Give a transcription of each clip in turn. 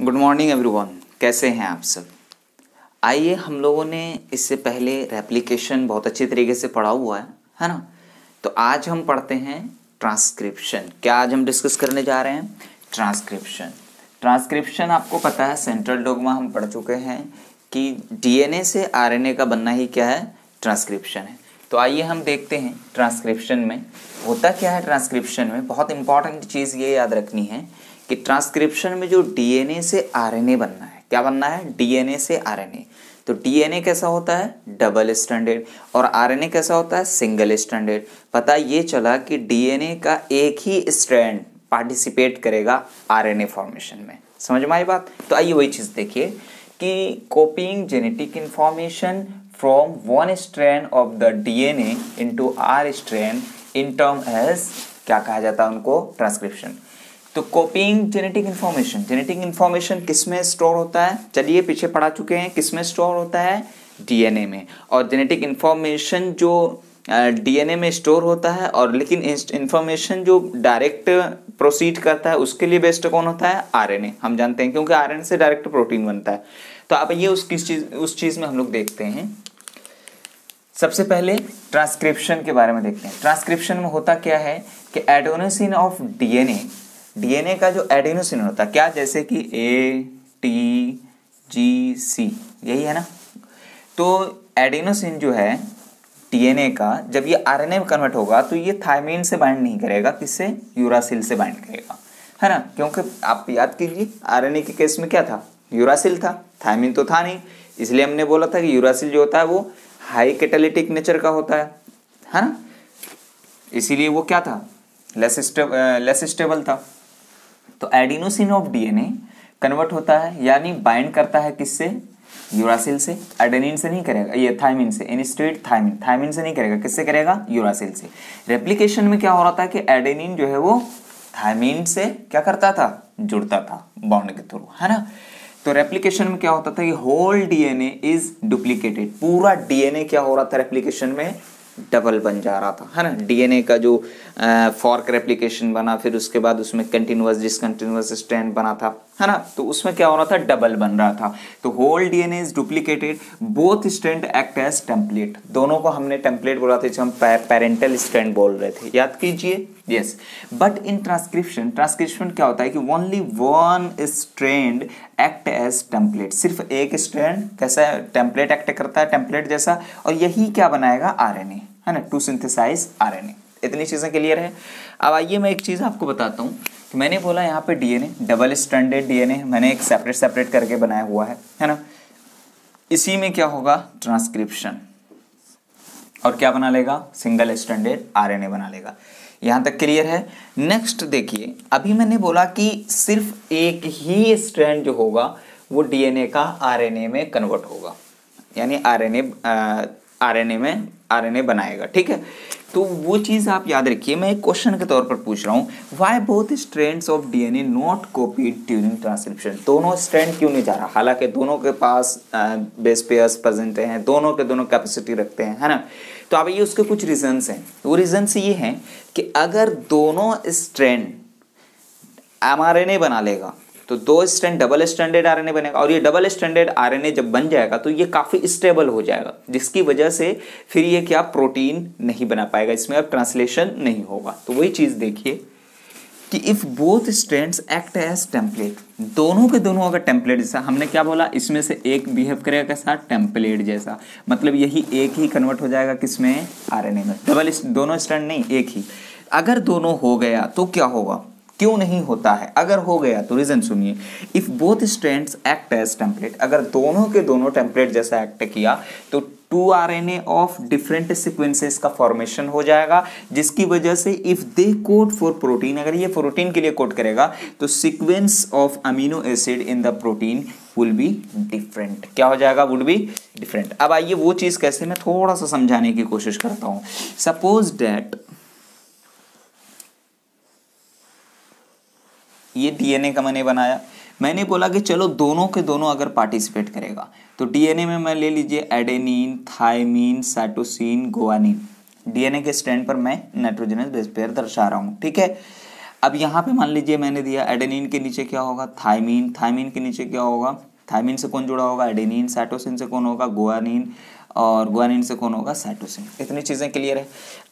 Good morning everyone, कैसे हैं आप सब। आइए, हम लोगों ने इससे पहले रेप्लिकेशन बहुत अच्छी तरीके से पढ़ा हुआ है ना। तो आज हम पढ़ते हैं ट्रांसक्रिप्शन। क्या आज हम डिस्कस करने जा रहे हैं? ट्रांसक्रिप्शन। ट्रांसक्रिप्शन आपको पता है, सेंट्रल डोग्मा हम पढ़ चुके हैं कि डीएनए से आरएनए का बनना ही क्या है? ट्रांसक्रिप्शन है। तो आइए हम देखते हैं ट्रांसक्रिप्शन में होता क्या है। ट्रांसक्रिप्शन में बहुत इंपॉर्टेंट चीज़ ये याद रखनी है कि ट्रांसक्रिप्शन में जो डीएनए से आरएनए बनना है, क्या बनना है? डीएनए से आरएनए। तो डीएनए कैसा होता है? Double stranded. और आरएनए कैसा होता है? Single stranded. पता ये चला कि डीएनए का एक ही स्ट्रैंड पार्टिसिपेट करेगा आरएनए फॉर्मेशन में। समझ में आई बात? तो आइए वही चीज़ देखिए कि copying genetic information from one strand of the DNA into R strand in term as, क्या कहा जाता है उनको? ट्रांसक्रिप्शन। तो कॉपीइंग जेनेटिक इन्फॉर्मेशन किस में स्टोर होता है? चलिए पीछे पढ़ा चुके हैं, किस में स्टोर होता है? डीएनए में। और जेनेटिक इन्फॉर्मेशन जो डीएनए में स्टोर होता है, और लेकिन इन्फॉर्मेशन जो डायरेक्ट प्रोसीड करता है उसके लिए बेस्ट कौन होता है? आरएनए। हम जानते हैं क्योंकि आरएनए से डायरेक्ट प्रोटीन बनता है। तो अब ये उस चीज़ में हम लोग देखते हैं। सबसे पहले ट्रांसक्रिप्शन के बारे में देखते हैं। ट्रांसक्रिप्शन में होता क्या है कि एडेनोसिन ऑफ डीएनए का जो एडेनोसिन होता है, क्या जैसे कि ATGC, यही है ना। तो एडेनोसिन जो है डीएनए का, जब ये आरएनए में कन्वर्ट होगा तो ये थायमीन से बाइंड नहीं करेगा, किससे? यूरासिल से बाइंड करेगा, है ना। क्योंकि आप याद कीजिए आरएनए के केस में क्या था? यूरासिल था, थायमीन तो था नहीं। इसलिए हमने बोला था कि यूरासिल जो होता है वो हाई कैटालिटिक नेचर का होता है ना। इसीलिए वो क्या था? लेस स्टेबल था। तो एडिनोसिन ऑफ डीएनए कन्वर्ट होता है, यानी बाइंड करता है किससे? यूरासिल से। एडेनिन से नहीं करेगा, ये थायमिन से। इंस्टेड थायमिन से नहीं करेगा, किससे करेगा? यूरासिल से। रेप्लिकेशन में क्या हो रहा था कि एडेनिन जो है वो थायमिन से क्या करता था? जुड़ता था बॉन्ड के थ्रू, है ना। तो रेप्लिकेशन में क्या होता था कि होल डीएनए इज डुप्लीकेटेड। पूरा डीएनए क्या हो रहा था रेप्लिकेशन में? डबल बन जा रहा था, है ना। डीएनए का जो फॉर्क रेप्लिकेशन बना, फिर उसके बाद उसमें कंटिन्यूअस डिसकंटिन्यूअस स्ट्रैंड बना था, है ना। तो उसमें क्या हो रहा था? डबल बन रहा था। तो whole DNA is duplicated, both strand act as template. दोनों को हमने टेम्पलेट बोला था, हम पेरेंटल स्ट्रैंड बोल रहे थे, याद कीजिए। यस, बट इन ट्रांसक्रिप्शन क्या होता है कि only one strand act as template. सिर्फ एक स्ट्रैंड कैसा टेम्पलेट एक्ट करता है, टेम्पलेट जैसा, और यही क्या बनाएगा? आरएनए, है ना, टू सिंथेसाइज आरएनए। इतनी चीज़ें क्लियर है। अब आइए मैं एक चीज़ आपको बताता हूँ कि मैंने बोला यहाँ पे डीएनए डबल स्ट्रैंडेड डीएनए मैंने एक सेपरेट करके बनाया हुआ है ना। इसी में क्या होगा? ट्रांसक्रिप्शन। और क्या बना लेगा? सिंगल स्ट्रैंडेड आरएनए बना लेगा। यहाँ तक क्लियर है। नेक्स्ट देखिए, अभी मैंने बोला कि सिर्फ एक ही स्ट्रैंड जो होगा वो डीएनए का आरएनए में कन्वर्ट होगा, यानी आरएनए बनाएगा, ठीक है। तो वो चीज़ आप याद रखिए। मैं एक क्वेश्चन के तौर पर पूछ रहा हूँ, why both strands of DNA not copied during transcription. दोनों स्ट्रैंड क्यों नहीं जा रहा? हालांकि दोनों के पास बेस पेयर्स प्रेजेंट हैं, दोनों के दोनों कैपेसिटी रखते हैं, है ना। तो अब ये उसके कुछ रीजंस हैं। वो रीजंस ये हैं कि अगर दोनों स्ट्रैंड एमआरएनए बना लेगा तो दो स्ट्रैंड डबल स्ट्रैंडेड आरएनए बनेगा, और ये डबल स्ट्रैंडेड आरएनए जब बन जाएगा तो ये काफ़ी स्टेबल हो जाएगा, जिसकी वजह से फिर ये क्या? प्रोटीन नहीं बना पाएगा, इसमें अब ट्रांसलेशन नहीं होगा। तो वही चीज़ देखिए कि if both strands act as template, दोनों के दोनों अगर टेम्पलेट जैसा, हमने क्या बोला? इसमें से एक बिहेव करेगा कैसा? टेम्पलेट जैसा। मतलब यही एक ही कन्वर्ट हो जाएगा किसमें? आरएनए में। डबल दोनों स्ट्रैंड नहीं, एक ही। अगर दोनों हो गया तो क्या होगा? क्यों नहीं होता है? अगर हो गया तो रीजन सुनिए। If both strands act as template, अगर दोनों के दोनों टेम्पलेट जैसा एक्ट किया तो 2 आरएनए ऑफ डिफरेंट सीक्वेंसेस का फॉर्मेशन हो जाएगा, जिसकी वजह से if they code for protein, अगर ये प्रोटीन के लिए कोड करेगा तो sequence of amino acid in the protein will be different. क्या हो जाएगा? Would be different. अब आइए वो चीज़ कैसे, मैं थोड़ा सा समझाने की कोशिश करता हूँ। सपोज डैट ये डीएनए का मैंने बनाया, मैंने बोला कि चलो दोनों के दोनों अगर पार्टिसिपेट करेगा तो डीएनए में मैं ले लीजिए adenine, thymine, cytosine, guanine. DNA के स्ट्रैंड पर मैं नाइट्रोजनस बेस पेयर दर्शा रहा हूँ, ठीक है। अब यहाँ पे मान लीजिए मैंने दिया एडेनिन के नीचे क्या होगा, थाइमीन, थाइमीन के नीचे क्या होगा, थाइमीन से कौन जुड़ा होगा, एडेनिन, साइटोसिन से कौन होगा, गुआनिन, और गुआनिन से कौन होगा, साइटोसिन। इतनी चीज़ें क्लियर है।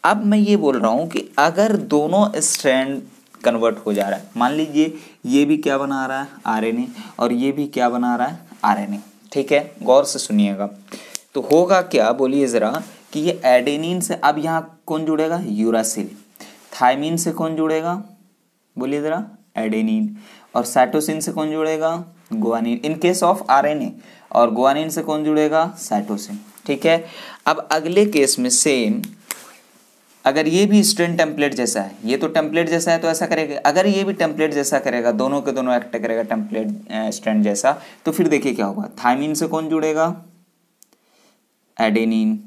अब मैं ये बोल रहा हूँ कि अगर दोनों स्ट्रैंड कन्वर्ट हो जा रहा है, मान लीजिए ये भी क्या बना रहा है, आरएनए, और ये भी क्या बना रहा है, आरएनए, ठीक है, गौर से सुनिएगा। तो होगा क्या, बोलिए ज़रा, कि ये एडेनिन से अब यहाँ कौन जुड़ेगा, यूरासिल, थाइमीन से कौन जुड़ेगा, बोलिए ज़रा, एडेनिन, और साइटोसिन से कौन जुड़ेगा, guanine, in case of RNA, और गुआनिन से कौन जुड़ेगा, साइटोसिन, ठीक है। अब अगले केस में सेम, अगर ये भी स्ट्रैंड टेम्पलेट जैसा है, ये तो टेम्पलेट जैसा है तो ऐसा करेगा, अगर ये भी टेम्पलेट जैसा करेगा, दोनों के दोनों एक्ट करेगा टेम्पलेट स्ट्रैंड जैसा, तो फिर देखिए क्या होगा, थाइमीन से कौन जुड़ेगा, एडेनिन,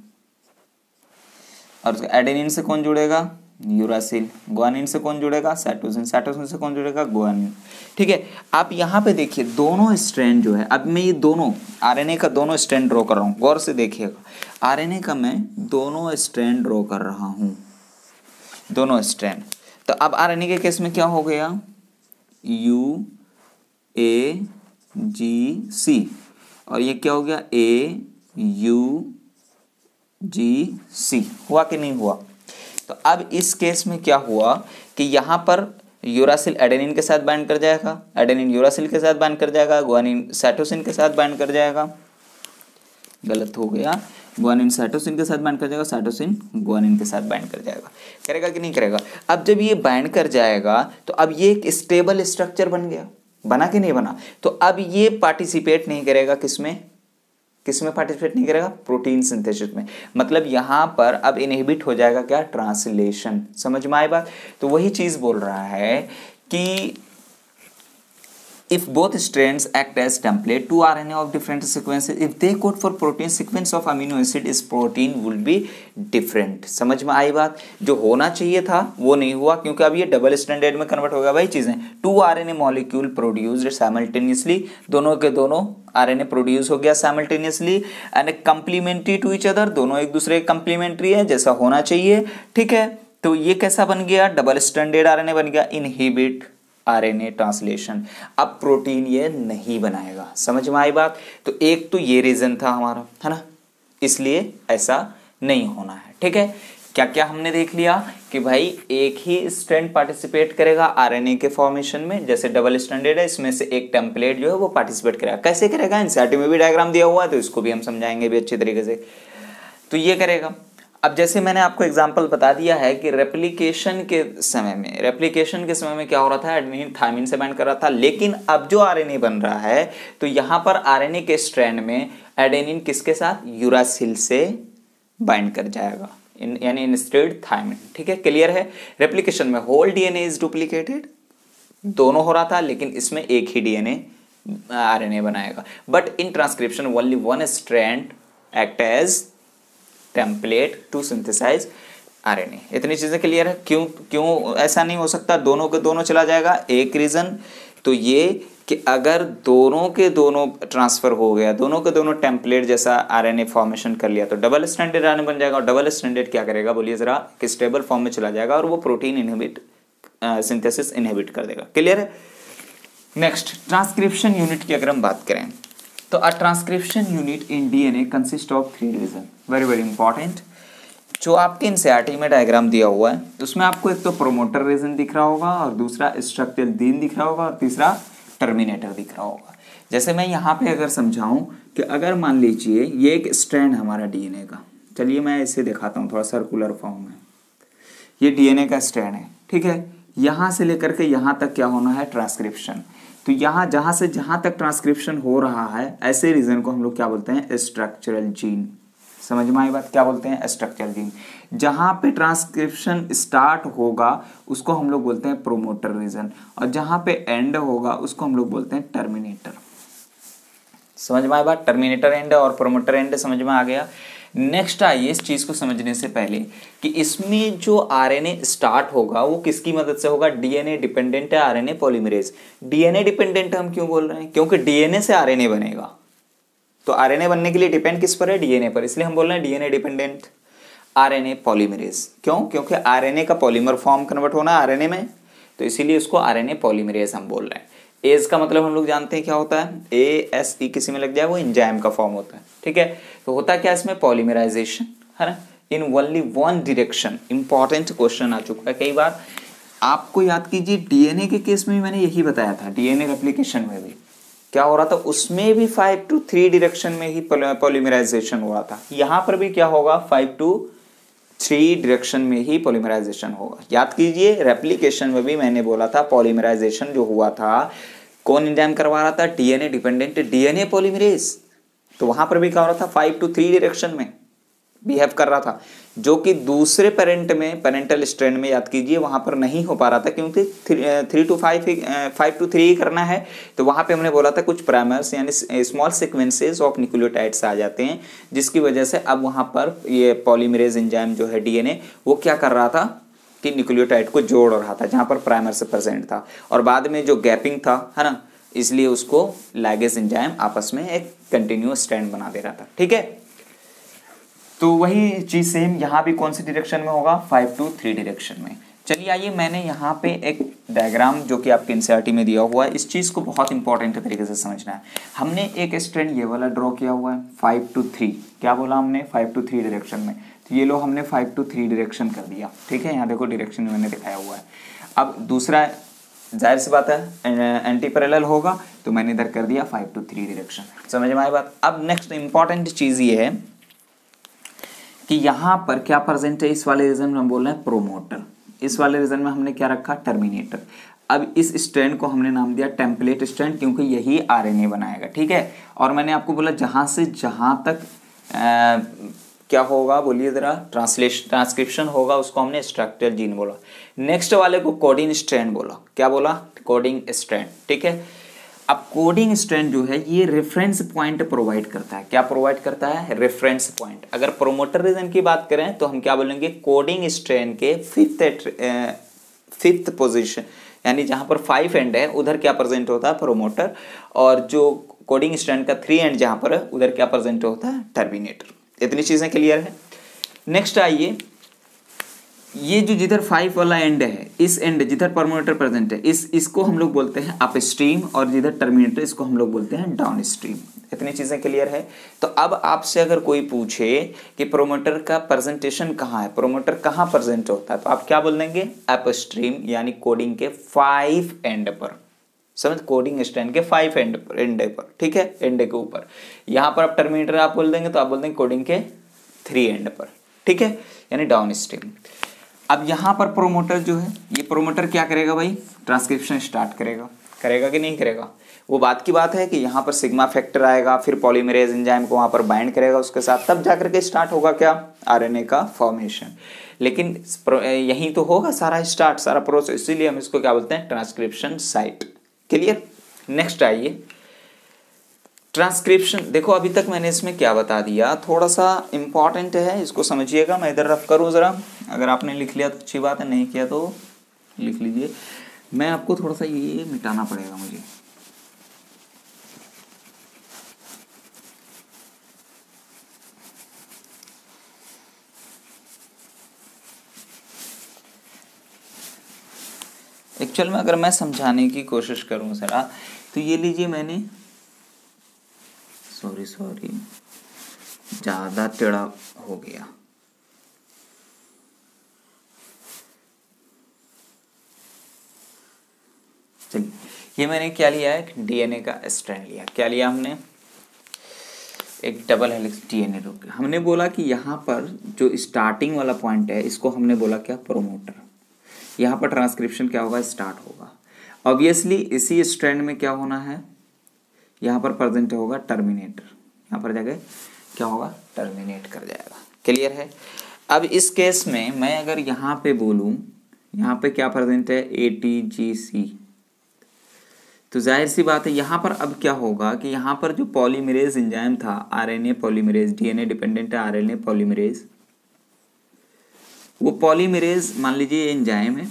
और एडेनिन से कौन जुड़ेगा, यूरासिल, गुआनिन से कौन जुड़ेगा, साइटोसिन, साइटोसिन से कौन जुड़ेगा, गुआनिन, ठीक है। आप यहाँ पे देखिए दोनों स्ट्रैंड जो है, अब मैं ये दोनों आरएनए का दोनों स्ट्रैंड ड्रॉ कर रहा हूँ, गौर से देखिएगा, आरएनए का मैं दोनों स्ट्रैंड ड्रॉ कर रहा हूँ, दोनों स्ट्रैंड। तो अब आरएनए के केस में क्या हो गया, यू ए जी सी, और ये क्या हो गया, ए यू जी सी, हुआ कि नहीं हुआ। तो अब इस केस में क्या हुआ कि यहाँ पर यूरासिल एडेनिन के साथ बाइंड कर जाएगा, एडेनिन यूरासिल के साथ बाइंड कर जाएगा, गुआनिन साइटोसिन के साथ बाइंड कर जाएगा, गलत हो गया, गुआनिन साइटोसिन के साथ बाइंड कर जाएगा, साइटोसिन गुआनिन के साथ बाइंड कर जाएगा, करेगा कि नहीं करेगा। अब जब ये बाइंड कर जाएगा तो अब ये एक स्टेबल स्ट्रक्चर बन गया, बना कि नहीं बना। तो अब ये पार्टिसिपेट नहीं करेगा किसमें, किसमें पार्टिसिपेट नहीं करेगा, प्रोटीन सिंथेसिस में। मतलब यहाँ पर अब इनहिबिट हो जाएगा क्या, ट्रांसलेशन। समझ में आई बात। तो वही चीज बोल रहा है कि if both strands act as template to RNA of different sequences, if they code for protein, sequence of amino acid is protein will be different। समझ में आई बात। जो होना चाहिए था वो नहीं हुआ, क्योंकि अब ये डबल स्टैंडर्ड में कन्वर्ट हो गया। वही चीजें, 2 RNA मॉलिक्यूल प्रोड्यूस्ड साइमल्टेनियसली, दोनों के दोनों RNA प्रोड्यूस हो गया simultaneously and complementary to each other, दोनों एक दूसरे के कंप्लीमेंट्री है जैसा होना चाहिए, ठीक है। तो ये कैसा बन गया, डबल स्टैंडर्ड RNA बन गया, इनहिबिट आरएनए ट्रांसलेशन। अब प्रोटीन ये नहीं बनाएगा। समझ में आई बात। तो एक तो ये रीजन था हमारा, है ना, इसलिए ऐसा नहीं होना है, ठीक है। क्या क्या हमने देख लिया कि भाई एक ही स्ट्रैंड पार्टिसिपेट करेगा आरएनए के फॉर्मेशन में, जैसे डबल स्टैंडर्ड है, इसमें से एक टेम्पलेट जो है वो पार्टिसिपेट करेगा। कैसे करेगा, एनसीईआरटी में भी डायग्राम दिया हुआ है, तो इसको भी हम समझाएंगे भी अच्छे तरीके से। तो ये करेगा। अब जैसे मैंने आपको एग्जांपल बता दिया है कि रेप्लिकेशन के समय में क्या हो रहा था, एडेनिन थाइमिन से बाइंड कर रहा था, लेकिन अब जो आरएनए बन रहा है तो यहाँ पर आरएनए के स्ट्रैंड में एडेनिन किसके साथ, यूरासिल से बाइंड कर जाएगा, यानी इंस्टेड थाइमिन, ठीक है, क्लियर है। रेप्लिकेशन में होल डीएनए इज डुप्लीकेटेड, दोनों हो रहा था, लेकिन इसमें एक ही डीएनए आरएनए बनाएगा। But in transcription only one strand act as template to synthesise RNA. इतनी चीजें क्लियर है। क्यों ऐसा नहीं हो सकता, दोनों के दोनों चला जाएगा। एक रीजन तो ये कि अगर दोनों के दोनों ट्रांसफर हो गया, दोनों के दोनों टेम्पलेट जैसा आरएनए फॉर्मेशन कर लिया, तो डबल स्टैंडर्ड आरएनए बन जाएगा। और डबल स्टैंडर्ड क्या करेगा, बोलिए जरा, कि स्टेबल फॉर्म में चला जाएगा और वो प्रोटीन इनहिबिट सिंथेसिस इनहिबिट कर देगा। क्लियर है। नेक्स्ट, ट्रांसक्रिप्शन यूनिट की अगर हम बात करें तो a transcription unit in DNA consist of 3 division. Very very important. जो आपके एनसीईआरटी में डायग्राम दिया हुआ है उसमें आपको एक तो प्रोमोटर रीजन दिख रहा होगा, और दूसरा स्ट्रक्चरल जीन दिख रहा होगा, और तीसरा टर्मिनेटर दिख रहा होगा। जैसे मैं यहाँ पे अगर समझाऊं कि अगर मान लीजिए ये एक स्ट्रैंड हमारा डीएनए का, चलिए मैं इसे दिखाता हूँ थोड़ा सर्कुलर फॉर्म में। ये डीएनए का स्ट्रैंड है, ठीक है। यहाँ से लेकर के यहाँ तक क्या होना है, ट्रांसक्रिप्शन। तो यहाँ जहाँ से जहाँ तक ट्रांसक्रिप्शन हो रहा है, ऐसे रीजन को हम लोग क्या बोलते हैं, स्ट्रक्चरल जीन। समझ में आई बात, क्या बोलते हैं, स्ट्रक्चरल जीन। जहाँ पे ट्रांसक्रिप्शन स्टार्ट होगा उसको हम लोग बोलते हैं प्रोमोटर रीजन, और जहाँ पे एंड होगा उसको हम लोग बोलते हैं टर्मिनेटर। समझ में आई बात, टर्मिनेटर एंड और प्रोमोटर एंड समझ में आ गया। नेक्स्ट आइए इस चीज को समझने से पहले कि इसमें जो आरएनए स्टार्ट होगा वो किसकी मदद से होगा, डीएनए डिपेंडेंट है आरएनए पॉलीमरेज। डीएनए डिपेंडेंट हम क्यों बोल रहे हैं, क्योंकि डीएनए से आरएनए बनेगा, तो आरएनए बनने के लिए डिपेंड किस पर है, डीएनए पर, इसलिए हम बोल रहे हैं डीएनए डिपेंडेंट आरएनए पॉलीमरेज। क्यों, क्योंकि आरएनए का पॉलीमर फॉर्म कन्वर्ट होना है आरएनए में, तो इसीलिए उसको आरएनए पॉलीमरेज हम बोल रहे हैं। एज का मतलब हम लोग जानते हैं क्या होता है, ASE किसी में लग जाए वो एंजाइम का फॉर्म होता है, ठीक है। तो होता क्या इसमें, पॉलीमराइजेशन, है ना, in only one direction. Important question आ चुका है कई बार, आपको याद कीजिए डीएनए के केस में भी मैंने यही बताया था, डीएनए रेप्लिकेशन में भी क्या हो रहा था, उसमें भी 5 to 3 डायरेक्शन में ही पॉलीमराइजेशन हो रहा था। यहां पर भी क्या होगा, 5 to 3 डायरेक्शन में ही पॉलीमराइजेशन होगा। याद कीजिए रेप्लिकेशन में भी मैंने बोला था पॉलीमराइजेशन जो हुआ था कौन एंजाइम करवा रहा था, डीएनए डिपेंडेंट डीएनए पॉलीमरेज। तो वहां पर भी क्या हो रहा था, 5 to 3 डायरेक्शन में बिहेव कर रहा था, जो कि दूसरे पेरेंट में, पेरेंटल स्ट्रैंड में याद कीजिए वहां पर नहीं हो पा रहा था, क्योंकि 3 to 5 to 3 ही करना है। तो वहां पे हमने बोला था कुछ प्राइमर्स यानी स्मॉल सीक्वेंसेस ऑफ न्यूक्लियोटाइड्स आ जाते हैं, जिसकी वजह से अब वहां पर ये पॉलीमरेज एंजाइम जो है डीएनए वो क्या कर रहा था कि न्यूक्लियोटाइड को जोड़ रहा था जहां पर प्राइमर से प्रेजेंट था, और बाद में जो गैपिंग था, है ना, इसलिए उसको लैगेज एंजाइम आपस में एक कंटिन्यूअस स्ट्रैंड बना दे रहा था, ठीक है। तो वही चीज सेम यहाँ भी कौन सी डायरेक्शन में होगा, 5 to 3 डायरेक्शन में। चलिए आइए, मैंने यहाँ पे एक डायग्राम जो कि आपके एनसीईआरटी में दिया हुआ है, इस चीज़ को बहुत इंपॉर्टेंट तरीके से समझना है। हमने एक स्ट्रैंड ये वाला ड्रॉ किया हुआ है 5 to 3, क्या बोला हमने, 5 to 3 डायरेक्शन में। तो ये लो हमने 5 to 3 डायरेक्शन कर दिया, ठीक है, यहाँ देखो डायरेक्शन मैंने दिखाया हुआ है। अब दूसरा जाहिर सी बात है एंटी पैरेलल होगा, तो मैंने इधर कर दिया 5 to 3 डायरेक्शन। समझ में आई बात। अब नेक्स्ट इंपॉर्टेंट चीज़ ये है कि यहाँ पर क्या प्रेजेंट है, इस वाले रीजन में हम बोल रहे हैं प्रोमोटर, इस वाले रीजन में हमने क्या रखा, टर्मिनेटर। अब इस स्ट्रैंड को हमने नाम दिया टेम्पलेट स्ट्रैंड, क्योंकि यही आरएनए बनाएगा, ठीक है। और मैंने आपको बोला जहाँ से जहाँ तक क्या होगा, बोलिए जरा, ट्रांसक्रिप्शन होगा, उसको हमने स्ट्रक्चरल जीन बोला। नेक्स्ट वाले को कोडिंग स्ट्रैंड बोला, क्या बोला, कोडिंग स्ट्रैंड, ठीक है। अब कोडिंग स्ट्रैंड जो है ये रेफरेंस पॉइंट प्रोवाइड करता है, क्या प्रोवाइड करता है, रेफरेंस पॉइंट। अगर प्रोमोटर रीजन की बात करें तो हम क्या बोलेंगे, कोडिंग स्ट्रैंड के फिफ्थ पोजीशन, यानी जहां पर 5 एंड है उधर क्या प्रेजेंट होता है, प्रोमोटर, और जो कोडिंग स्ट्रैंड का 3 एंड जहां पर है उधर क्या प्रेजेंट होता है, टर्मिनेटर। इतनी चीजें क्लियर है। नेक्स्ट आइए, ये जो जिधर 5 वाला एंड है, इस एंड जिधर प्रोमोटर प्रेजेंट है, इसको हम लोग बोलते हैं अपस्ट्रीम, और जिधर टर्मिनेटर इसको हम लोग बोलते हैं डाउनस्ट्रीम। इतनी चीजें क्लियर है। तो अब आपसे अगर कोई पूछे कि प्रोमोटर का प्रेजेंटेशन कहाँ है, प्रोमोटर कहाँ प्रेजेंट होता है, तो आप क्या बोल देंगे, अपस्ट्रीम, यानी कोडिंग के 5 एंड पर। समझ, कोडिंग स्ट्रैंड के 5 एंड पर, ठीक है, एंड के ऊपर। यहाँ पर आप टर्मिनेटर आप बोल देंगे तो आप बोल देंगे कोडिंग के 3 एंड पर, ठीक है, यानी डाउनस्ट्रीम। अब यहाँ पर प्रोमोटर जो है, ये प्रोमोटर क्या करेगा भाई, ट्रांसक्रिप्शन स्टार्ट करेगा, करेगा कि नहीं करेगा, वो बात की बात है कि यहाँ पर सिग्मा फैक्टर आएगा, फिर पॉलीमरेज एंजाइम को वहाँ पर बाइंड करेगा उसके साथ, तब जाकर के स्टार्ट होगा क्या, आरएनए का फॉर्मेशन। लेकिन यहीं तो होगा सारा स्टार्ट, सारा प्रोसेस, इसीलिए हम इसको क्या बोलते हैं, ट्रांसक्रिप्शन साइट। क्लियर। नेक्स्ट आइए, ट्रांसक्रिप्शन। देखो अभी तक मैंने इसमें क्या बता दिया, थोड़ा सा इंपॉर्टेंट है, इसको समझिएगा। मैं इधर रफ करूँ ज़रा, अगर आपने लिख लिया तो अच्छी बात है, नहीं किया तो लिख लीजिए। मैं आपको थोड़ा सा ये मिटाना पड़ेगा मुझे। एक्चुअल में अगर मैं समझाने की कोशिश करूँ ज़रा, तो ये लीजिए, मैंने सॉरी ज़्यादा टेढ़ा हो गया। चलिए, ये मैंने क्या लिया है, डीएनए का स्ट्रैंड लिया। क्या लिया हमने, एक डबल हेलिक्स डीएनए रोक। हमने बोला कि यहाँ पर जो स्टार्टिंग वाला पॉइंट है इसको हमने बोला क्या, प्रोमोटर। यहाँ पर ट्रांसक्रिप्शन क्या होगा, स्टार्ट होगा। ऑब्वियसली इसी स्ट्रैंड में क्या होना है, यहाँ पर प्रेजेंट होगा टर्मिनेटर, यहाँ पर जाके क्या होगा, टर्मिनेट कर जाएगा। क्लियर है। अब इस केस में मैं अगर यहाँ पे बोलूँ, यहाँ पे क्या प्रेजेंट है, ATGC, तो जाहिर सी बात है यहाँ पर अब क्या होगा कि यहाँ पर जो पॉलीमरेज एंजाइम था, आरएनए पॉलीमरेज, डीएनए डिपेंडेंट है आरएनए पॉलीमरेज, वो पॉलीमरेज मान लीजिए एंजाइम है,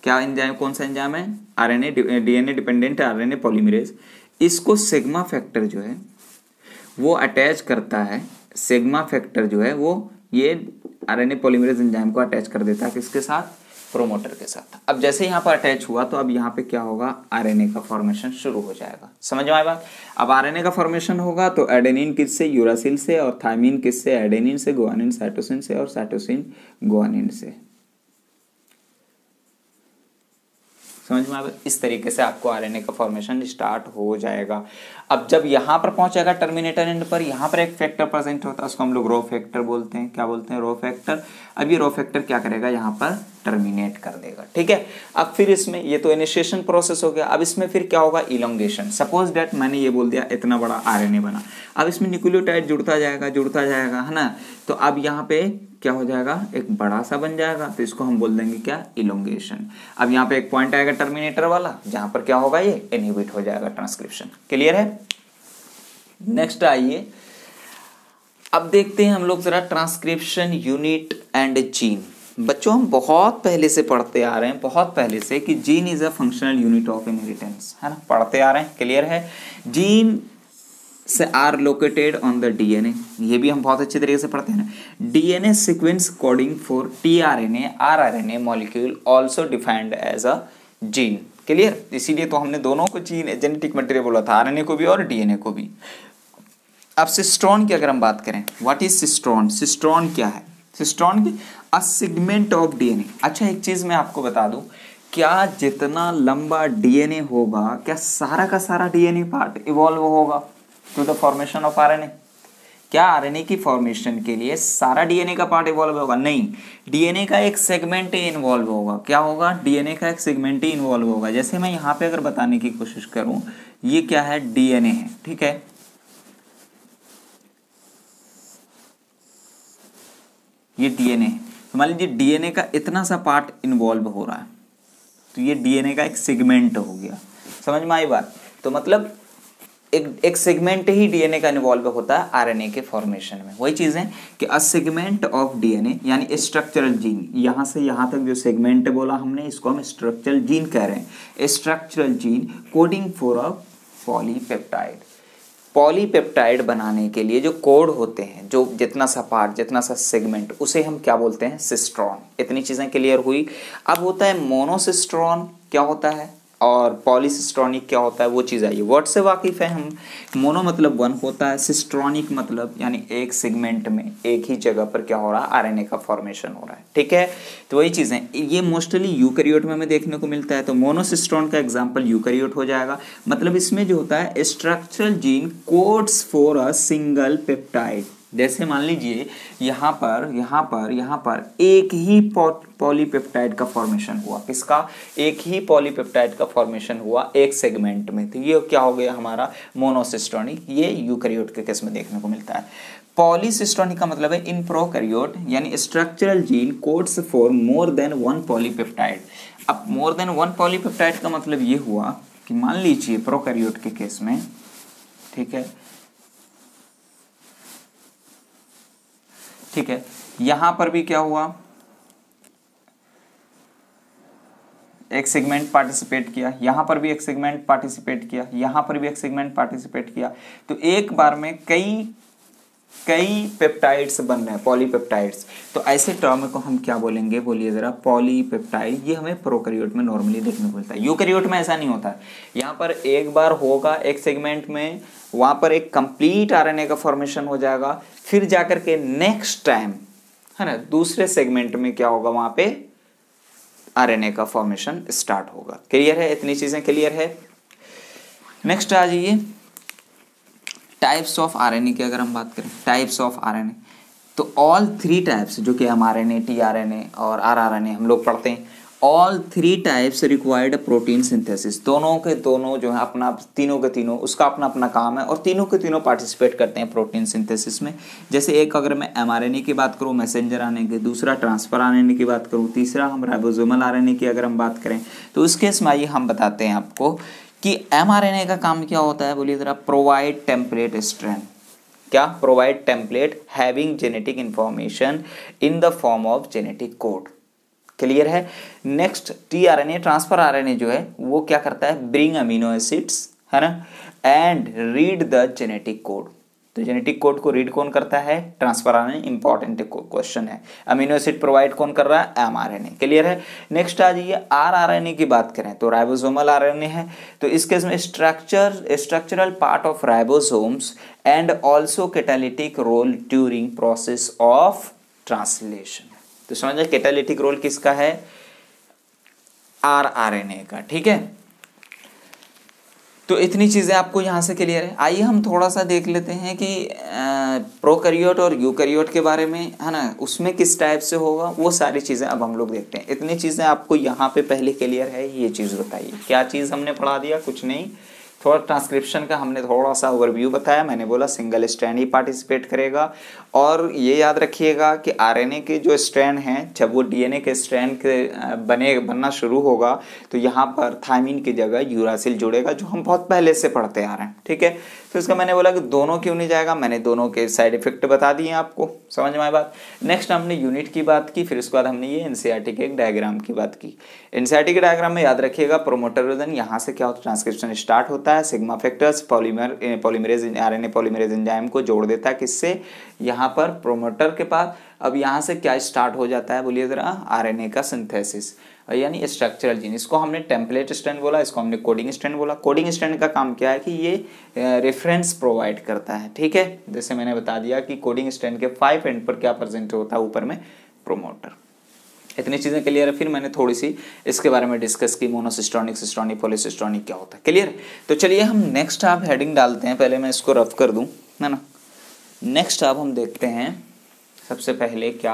क्या एंजाइम, कौन सा एंजाइम है, आरएनए डीएनए डिपेंडेंट है आरएनए पॉलीमरेज। इसको सिग्मा फैक्टर जो है वो अटैच करता है, सिग्मा फैक्टर जो है वो ये आरएनए पॉलीमरेज एंजाइम को अटैच कर देता है किसके साथ, प्रोमोटर के साथ। अब जैसे यहाँ पर अटैच हुआ तो अब यहाँ पे क्या होगा, आरएनए का फॉर्मेशन शुरू हो जाएगा। समझ में आया बात। अब आरएनए का फॉर्मेशन होगा तो एडेनिन किससे, यूरासिल से, और थायमिन किससे, एडेनिन से, गुआनिन साइटोसिन से, और साइटोसिन गुआनिन से। समझ में आया। इस तरीके से आपको आरएनए का फॉर्मेशन स्टार्ट हो जाएगा। अब जब यहाँ पर पहुंचेगा टर्मिनेटर एंड पर, यहाँ पर एक फैक्टर प्रेजेंट होता है, उसको हम लोग रो फैक्टर बोलते हैं। क्या बोलते हैं, रो फैक्टर। अब ये रो फैक्टर क्या करेगा, यहाँ पर टर्मिनेट कर देगा। ठीक है। अब फिर इसमें ये तो इनिशिएशन प्रोसेस हो गया। अब इसमें फिर क्या होगा, इलोंगेशन। सपोज दैट मैंने ये बोल दिया इतना बड़ा आरएनए बना, अब इसमें न्यूक्लियोटाइड जुड़ता जाएगा है ना। तो अब यहाँ पे क्या हो जाएगा, एक बड़ा सा बन जाएगा, तो इसको हम बोल देंगे क्या, इलोंगेशन। अब यहाँ पे एक पॉइंट आएगा टर्मिनेटर वाला, जहां पर क्या होगा, ये इनहिबिट हो जाएगा ट्रांसक्रिप्शन। क्लियर है। नेक्स्ट आइए, अब देखते हैं हम लोग जरा ट्रांसक्रिप्शन यूनिट एंड जीन। बच्चों हम बहुत पहले से पढ़ते आ रहे हैं, बहुत पहले से, कि gene is a functional unit of inheritance, है ना, पढ़ते आ रहे हैं। क्लियर है। जीन से are located on the DNA, ये भी हम बहुत अच्छे तरीके से पढ़ते हैं ना। DNA sequence coding for tRNA rRNA molecule also defined as a gene. Clear. इसीलिए तो हमने दोनों को जीन जेनेटिक मटेरियल बोला था, आरएनए को भी और डीएनए को भी। अब सिस्ट्रॉन की अगर हम बात करें, व्हाट इज सिस्ट्रॉन, सिस्ट्रॉन क्या है, सिस्ट्रॉन की अ सेगमेंट ऑफ डीएनए। अच्छा एक चीज मैं आपको बता दूं, क्या जितना लंबा डीएनए होगा, क्या सारा का सारा डीएनए पार्ट इवॉल्व होगा to the formation of RNA? क्या आरएनए की फॉर्मेशन के लिए सारा डीएनए का पार्ट इवॉल्व होगा? नहीं, डीएनए का एक सेगमेंट ही इन्वॉल्व होगा। क्या होगा, डीएनए का एक सेगमेंट ही इन्वॉल्व होगा। जैसे मैं यहाँ पे अगर बताने की कोशिश करूं, ये क्या है, डीएनए है, ठीक है। ये डीएनए है, तो मान लीजिए डीएनए का इतना सा पार्ट इन्वॉल्व हो रहा है, तो ये डीएनए का एक सेगमेंट हो गया। समझ में आई बात। तो मतलब एक सेगमेंट ही डीएनए का इन्वॉल्व होता है आरएनए के फॉर्मेशन में। वही चीज है कि अ सेगमेंट ऑफ डीएनए यानी स्ट्रक्चरल जीन, यहां से यहां तक जो सेगमेंट बोला हमने, इसको हम स्ट्रक्चरल जीन कह रहे हैं। Structural gene coding for a polypeptide. Polypeptide बनाने के लिए जो कोड होते हैं, जो जितना सा पार्ट, जितना सा सेगमेंट, उसे हम क्या बोलते हैं, सिस्ट्रॉन। इतनी चीजें क्लियर हुई। अब होता है मोनोसिस्ट्रॉन, क्या होता है, और पॉलीसिस्ट्रॉनिक क्या होता है, वो चीज़ आई। वर्ड से वाकिफ है हम। मोनो मतलब वन होता है, सिस्ट्रॉनिक मतलब यानी एक सेगमेंट में एक ही जगह पर क्या हो रहा है, आरएनए का फॉर्मेशन हो रहा है। ठीक है। तो वही चीज़ें, ये मोस्टली यूकैरियोट में हमें देखने को मिलता है। तो मोनोसिस्ट्रॉन का एग्जाम्पल यूकैरियोट हो जाएगा। मतलब इसमें जो होता है structural gene codes for a single peptide. जैसे मान लीजिए यहाँ पर एक ही पॉलीपेप्टाइड का फॉर्मेशन हुआ। किसका, एक ही पॉलीपेप्टाइड का फॉर्मेशन हुआ एक सेगमेंट में, तो ये क्या हो गया हमारा, मोनोसिस्टोनिक। ये यूकैरियोट के केस में देखने को मिलता है। पॉलीसिस्टोनिक का मतलब है इन प्रोकैरियोट, यानी structural gene codes for more than one polypeptide. अब मोर देन वन पॉलीपेप्टाइड का मतलब ये हुआ कि मान लीजिए प्रोकैरियोट के केस में, ठीक है, ठीक है, यहां पर भी क्या हुआ, एक सेगमेंट पार्टिसिपेट किया, यहां पर भी एक सेगमेंट पार्टिसिपेट किया, यहां पर भी एक सेगमेंट पार्टिसिपेट किया। तो एक बार में कई पेप्टाइड्स बन रहे हैं, पॉलीपेप्टाइड्स। तो ऐसे टर्म को हम क्या बोलेंगे, बोलिए जरा, पॉलीपेप्टाइड। ये हमें प्रोकैरियोट में नॉर्मली देखने को मिलता है। यूकैरियोट में ऐसा नहीं होता है। यहाँ पर एक बार होगा एक सेगमेंट में, वहां पर एक कंप्लीट आरएनए का फॉर्मेशन हो जाएगा, फिर जाकर के नेक्स्ट टाइम, है ना, दूसरे सेगमेंट में क्या होगा, वहां पे आरएनए का फॉर्मेशन स्टार्ट होगा। क्लियर है, इतनी चीजें क्लियर है। नेक्स्ट आ जाइए, टाइप्स ऑफ आरएनए की अगर हम बात करें, टाइप्स ऑफ आरएनए, तो ऑल थ्री टाइप्स, जो कि एमआरएनए, टीआरएनए और आरआरएनए हम लोग पढ़ते हैं, all three types required protein synthesis. दोनों के दोनों जो है अपना, तीनों के तीनों, उसका अपना अपना काम है, और तीनों के तीनों पार्टिसिपेट करते हैं प्रोटीन सिंथेसिस में। जैसे एक अगर मैं एमआरएनए की बात करूँ, मैसेंजर आरएनए की, दूसरा ट्रांसफर आरएनए की बात करूँ, तीसरा हम राइबोसोमल आरएनए की अगर हम बात करें, तो उस केस में आइए हम बताते हैं आपको कि एमआरएनए का काम क्या होता है, बोलिए जरा, प्रोवाइड टेम्पलेट स्ट्रैंड। क्या, provide template having genetic information in the form of genetic code. Clear है। नेक्स्ट टीआरएनए, ट्रांसफर आरएनए जो है वो क्या करता है, ब्रिंग अमीनो एसिड्स, है ना, and read the genetic code. तो जेनेटिक कोड को रीड कौन करता है? Transfer RNA. इंपॉर्टेंट क्वेश्चन है। अमीनो एसिड प्रोवाइड कौन कर रहा है? एमआरएनए। क्लियर है। नेक्स्ट आ जाइए, आरआरएनए की बात करें तो राइबोसोमल आरएनए है। तो इस केस में structural part of ribosomes and also catalytic role during process of translation. तो समझ कैटालिटिक रोल किसका है? आरआरएनए का। ठीक है, तो इतनी चीज़ें आपको यहाँ से क्लियर है। आइए हम थोड़ा सा देख लेते हैं कि प्रोकैरियोट और यूकैरियोट के बारे में, है ना, उसमें किस टाइप से होगा, वो सारी चीज़ें अब हम लोग देखते हैं। इतनी चीज़ें आपको यहाँ पे पहले क्लियर है। ये चीज़ बताइए, क्या चीज़ हमने पढ़ा दिया? कुछ नहीं, थोड़ा ट्रांसक्रिप्शन का हमने थोड़ा सा ओवरव्यू बताया। मैंने बोला सिंगल स्ट्रैंड ही पार्टिसिपेट करेगा। और ये याद रखिएगा कि आरएनए के जो स्ट्रैंड हैं, जब वो डीएनए के स्ट्रैंड के बनना शुरू होगा तो यहाँ पर थायमिन की जगह यूरासिल जुड़ेगा, जो हम बहुत पहले से पढ़ते आ रहे हैं। ठीक है, तो इसका मैंने बोला कि दोनों क्यों नहीं जाएगा, मैंने दोनों के साइड इफेक्ट बता दिए आपको। समझ में आए बात। नेक्स्ट हमने यूनिट की बात की, फिर उसके बाद हमने ये एनसीईआरटी के एक डायग्राम की बात की। एनसीईआरटी के डायग्राम में याद रखिएगा प्रोमोटर रीजन, यहाँ से क्या होता है? ट्रांसक्रिप्शन स्टार्ट होता है। Sigma factors polymerase RNA polymerase enzyme को जोड़ देता है किससे? यहाँ पर प्रोमोटर के पास। अब यहाँ से क्या स्टार्ट हो जाता है? बोलिए जरा। आरएनए का सिंथेसिस, यानी स्ट्रक्चरल जीन। इसको हमने टेम्पलेट स्ट्रैंड बोला, इसको हमने कोडिंग स्ट्रैंड बोला। कोडिंग स्ट्रैंड का काम क्या है कि ये रेफरेंस प्रोवाइड करता है। ठीक है, जैसे मैंने बता दिया कि कोडिंग स्ट्रैंड के 5 एंड पर क्या प्रेजेंट होता है? ऊपर में प्रोमोटर। इतनी चीज़ें क्लियर है। फिर मैंने थोड़ी सी इसके बारे में डिस्कस की, मोनोसिस्टोनिक, सिस्टोनिक, पॉलीसिस्टोनिक क्या होता है। क्लियर। तो चलिए हम नेक्स्ट आप हेडिंग डालते हैं। पहले मैं इसको रफ कर दूं, है ना। नेक्स्ट आप हम देखते हैं सबसे पहले क्या?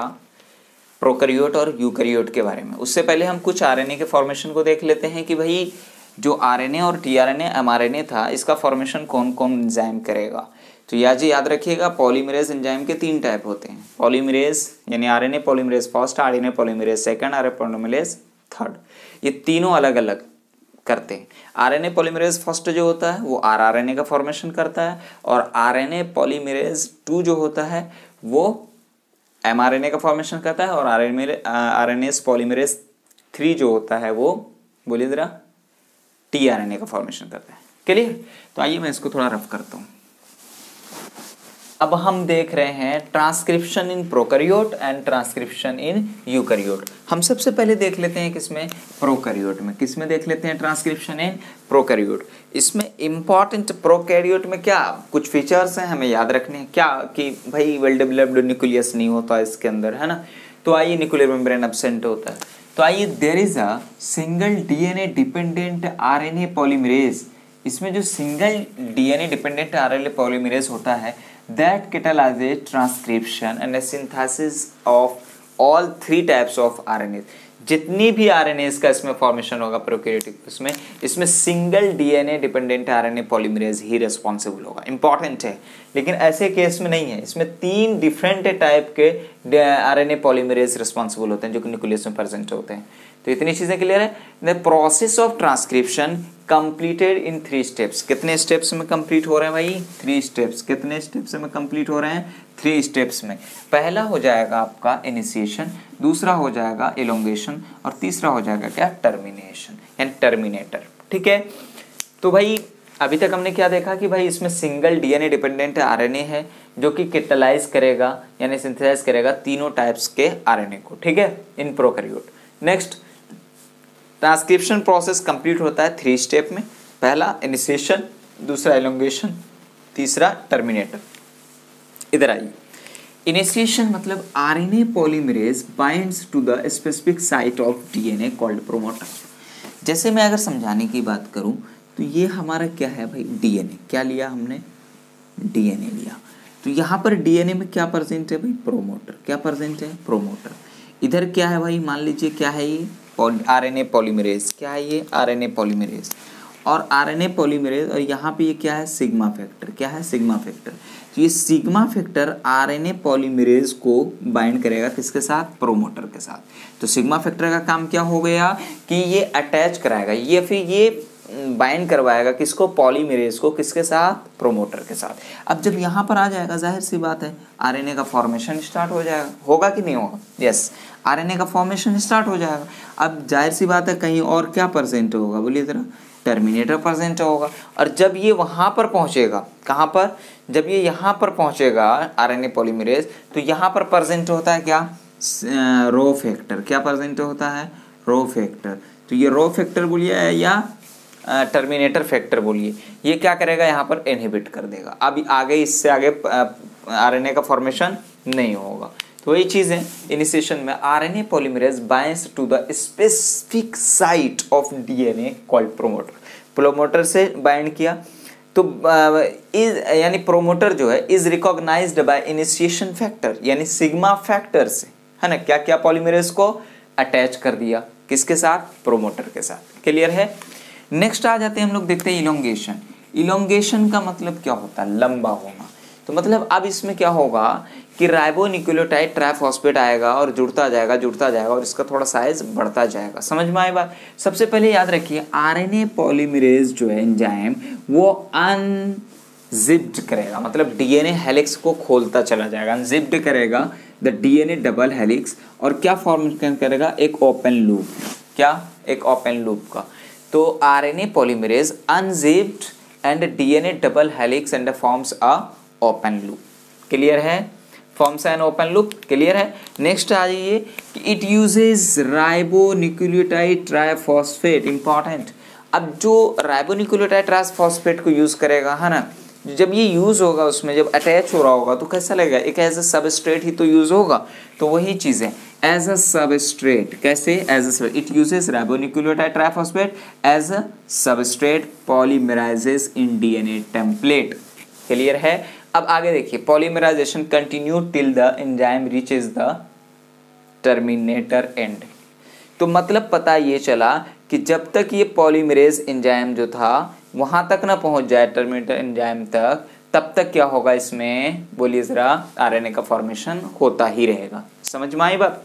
प्रोकैरियोट और यूकैरियोट के बारे में। उससे पहले हम कुछ आरएनए के फॉर्मेशन को देख लेते हैं कि भाई जो आरएनए और टीआरएनए एमआरएनए था, इसका फॉर्मेशन कौन कौन एंजाइम करेगा। तो याद रखिएगा पॉलीमरेज एंजाइम के 3 टाइप होते हैं। पॉलीमरेज यानी RNA polymerase first, RNA polymerase second, RNA polymerase third. ये तीनों अलग अलग करते हैं। आरएनए पॉलीमरेज फर्स्ट जो होता है वो आरआरएनए का फॉर्मेशन करता है, और आरएनए पॉलीमरेज 2 जो होता है वो एमआरएनए का फॉर्मेशन करता है, और आरएनए पॉलीमरेज 3 जो होता है वो, बोलिए जरा, टीआरएनए का फॉर्मेशन करता है। क्लियर। तो आइए मैं इसको थोड़ा रफ करता हूँ। अब हम देख रहे हैं transcription in prokaryote and transcription in eukaryote. हम सबसे पहले देख लेते हैं किसमें? प्रोकैरियोट में। किसमें देख लेते हैं? Transcription in prokaryote. इसमें इंपॉर्टेंट प्रोकैरियोट में क्या कुछ फीचर्स हैं हमें याद रखने हैं क्या? कि भाई वेल डेवलप्ड न्यूक्लियस नहीं होता इसके अंदर, है ना। तो आइए न्यूक्लियर मेम्ब्रेन एब्सेंट होता है। तो आइए there is a single DNA dependent RNA polymerase. इसमें जो single DNA dependent RNA polymerase होता है, that catalyzes transcription and synthesis of all 3 types of RNA। जितनी भी RNAs का इसमें फॉर्मेशन होगा प्रोकैरियोटिक, इसमें single DNA dependent RNA polymerase ही रिस्पॉन्सिबल होगा। इंपॉर्टेंट है, लेकिन ऐसे केस में नहीं है। इसमें 3 डिफरेंट टाइप के आरएनए पॉलीमरेज रिस्पॉन्सिबल होते हैं जो कि न्यूक्लियस में प्रेजेंट होते हैं। तो इतनी चीजें क्लियर है। The process of transcription completed in 3 steps. कितने स्टेप्स में कंप्लीट हो रहे हैं भाई? 3 स्टेप्स। कितने स्टेप्स में कंप्लीट हो रहे हैं? 3 स्टेप्स में। पहला हो जाएगा आपका इनिशिएशन, दूसरा हो जाएगा एलोंगेशन, और तीसरा हो जाएगा क्या? टर्मिनेशन यानी टर्मिनेटर। ठीक है। तो भाई अभी तक हमने क्या देखा कि भाई इसमें सिंगल डीएनए डिपेंडेंट आरएनए है जो कि कैटालाइज करेगा यानी सिंथेसाइज करेगा तीनों टाइप्स के आरएनए को। ठीक है, in prokaryote. Next transcription process complete होता है 3 स्टेप में। पहला इनिशिएशन, दूसरा एलोंगेशन, तीसरा टर्मिनेटर। इधर आइए। इनिशिएशन मतलब RNA polymerase binds to the specific site of DNA called promoter. जैसे मैं अगर समझाने की बात करूं तो ये हमारा क्या है भाई? डीएनए। क्या लिया हमने? डीएनए लिया। तो यहाँ पर डीएनए में क्या प्रेजेंट है भाई? प्रोमोटर। क्या प्रेजेंट है? प्रोमोटर। इधर क्या है भाई? मान लीजिए क्या है ये? RNA polymerase. क्या है ये? RNA polymerase. और आरएनए पॉलीमरेज, और यहाँ पे ये क्या है? Sigma factor. क्या है? Sigma factor. तो ये सिग्मा फैक्टर आरएनए पॉलीमरेज को बाइंड करेगा किसके साथ? प्रोमोटर के साथ। तो सिग्मा फैक्टर का काम क्या हो गया कि ये अटैच कराएगा, ये फिर ये बाइंड करवाएगा किसको? पॉलीमरेज को। किसके साथ? प्रोमोटर के साथ। अब जब यहाँ पर आ जाएगा, जाहिर सी बात है आरएनए का फॉर्मेशन स्टार्ट हो जाएगा। होगा कि नहीं होगा? यस, आरएनए का फॉर्मेशन स्टार्ट हो जाएगा। अब जाहिर सी बात है कहीं और क्या प्रेजेंट होगा? बोलिए जरा। टर्मिनेटर प्रेजेंट होगा। और जब ये वहाँ पर पहुँचेगा, कहाँ पर, जब ये यहाँ पर पहुँचेगा आरएनए पॉलीमरेज, तो यहाँ पर प्रेजेंट होता है क्या, रो फैक्टर। क्या प्रेजेंट होता है, रो फैक्टर। तो ये रो फैक्टर बोलिए या टर्मिनेटर फैक्टर बोलिए, ये क्या करेगा, यहाँ पर इनहिबिट कर देगा। अब आगे इससे आगे आरएनए का फॉर्मेशन नहीं होगा। तो वही चीज़ है, इनिशिएशन में RNA polymerase binds to the specific site of DNA called promoter. Promoter से बाइंड किया तो यानी प्रोमोटर जो है is recognised by initiation factor, यानी सिग्मा फैक्टर से, है ना, क्या क्या पॉलीमरेज को अटैच कर दिया, किसके साथ, प्रोमोटर के साथ। क्लियर है। नेक्स्ट आ जाते हैं हम लोग, देखते हैं इलोंगेशन। इलोंगेशन का मतलब क्या होता है, लंबा होना। तो मतलब अब इसमें क्या होगा कि राइबोन्यूक्लियोटाइड ट्राइफॉस्फेट आएगा और जुड़ता जाएगा और इसका थोड़ा साइज बढ़ता जाएगा। समझ में आए बात। सबसे पहले याद रखिए आरएनए पॉलीमरेज जो है एंजाइम, वो अनजिप्ड करेगा, मतलब डीएनए हेलिक्स को खोलता चला जाएगा, अनजिप्ड करेगा द डीएनए डबल हेलिक्स, और क्या फॉर्म करेगा, एक ओपन लूप। क्या, एक ओपन लूप का। तो RNA polymerase unzipped and DNA double helix and forms a open loop. Clear है, forms an open loop. Clear है। नेक्स्ट आ जाइए कि it uses ribonucleotide triphosphate. Important, अब जो राइबोन्यूक्लियोटाइड ट्राइफॉस्फेट को यूज करेगा, है ना, जब ये यूज होगा उसमें जब अटैच हो रहा होगा तो कैसा लगेगा, एक एज अ सबस्ट्रेट ही तो यूज होगा। तो वही चीज़ है, एज अ सबस्ट्रेट। कैसे, as a, it uses ribonucleotide triphosphate as a substrate polymerises in DNA template. Clear है। अब आगे देखिए, polymerisation continue till the enzyme reaches the terminator end. तो मतलब पता ये चला कि जब तक ये पॉलीमरेज एंजाइम जो था वहां तक ना पहुंच जाए टर्मिनेटर एंजाइम तक, तब तक क्या होगा इसमें, बोलिए जरा, आरएनए का फॉर्मेशन होता ही रहेगा। समझ में आई बात।